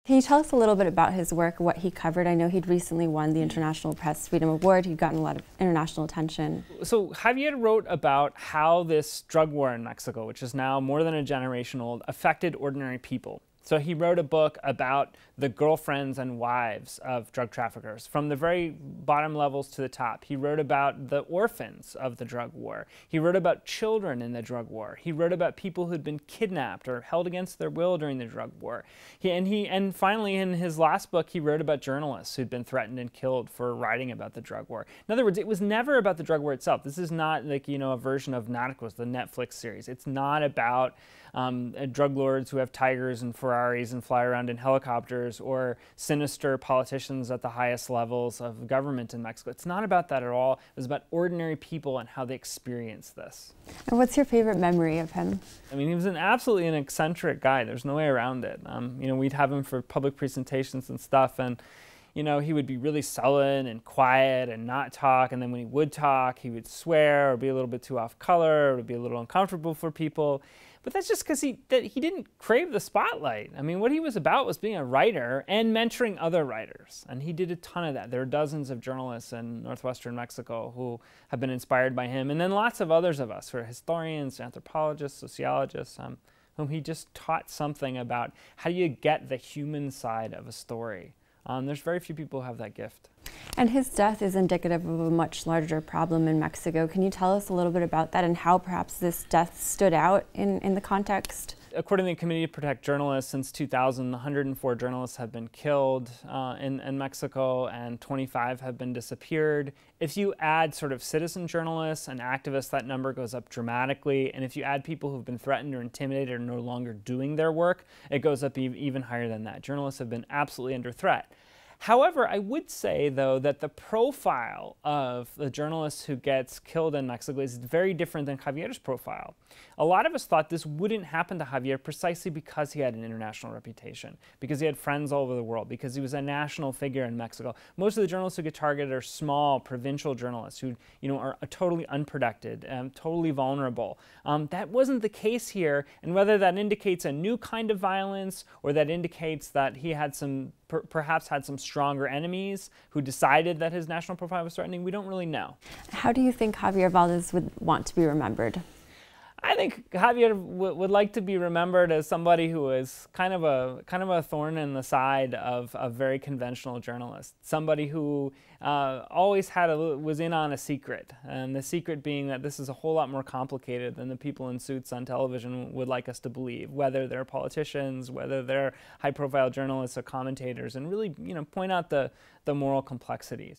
Can you tell us a little bit about his work, what he covered? I know he'd recently won the International Press Freedom Award. He'd gotten a lot of international attention. So Javier wrote about how this drug war in Mexico, which is now more than a generation old, affected ordinary people. So he wrote a book about the girlfriends and wives of drug traffickers, from the very bottom levels to the top. He wrote about the orphans of the drug war. He wrote about children in the drug war. He wrote about people who'd been kidnapped or held against their will during the drug war. And finally, in his last book, he wrote about journalists who'd been threatened and killed for writing about the drug war. In other words, it was never about the drug war itself. This is not like, a version of Narcos, the Netflix series. It's not about drug lords who have tigers and Ferraris and fly around in helicopters, or sinister politicians at the highest levels of government in Mexico. It's not about that at all. It was about ordinary people and how they experience this. And what's your favorite memory of him? I mean, he was absolutely an eccentric guy. There's no way around it. We'd have him for public presentations and stuff, and he would be really sullen and quiet and not talk, and then when he would talk, he would swear or be a little bit too off color, or it would be a little uncomfortable for people. But that's just because he didn't crave the spotlight. I mean, what he was about was being a writer and mentoring other writers, and he did a ton of that. There are dozens of journalists in northwestern Mexico who have been inspired by him, and then lots of others of us who are historians, anthropologists, sociologists, whom he just taught something about how you get the human side of a story. There's very few people who have that gift. And his death is indicative of a much larger problem in Mexico. Can you tell us a little bit about that and how perhaps this death stood out in the context? According to the Committee to Protect Journalists, since 2000, 104 journalists have been killed in Mexico, and 25 have been disappeared. If you add sort of citizen journalists and activists, that number goes up dramatically. And if you add people who've been threatened or intimidated or no longer doing their work, it goes up even higher than that. Journalists have been absolutely under threat. However, I would say, though, that the profile of the journalist who gets killed in Mexico is very different than Javier's profile. A lot of us thought this wouldn't happen to Javier precisely because he had an international reputation, because he had friends all over the world, because he was a national figure in Mexico. Most of the journalists who get targeted are small, provincial journalists who, are totally unprotected, totally vulnerable. That wasn't the case here, and whether that indicates a new kind of violence or that indicates that he had perhaps had some stronger enemies who decided that his national profile was threatening, we don't really know. How do you think Javier Valdez would want to be remembered? I think Javier would like to be remembered as somebody who was kind of a thorn in the side of very conventional journalists. Somebody who always was in on a secret, and the secret being that this is a whole lot more complicated than the people in suits on television would like us to believe. Whether they're politicians, whether they're high-profile journalists or commentators, and really point out the moral complexities.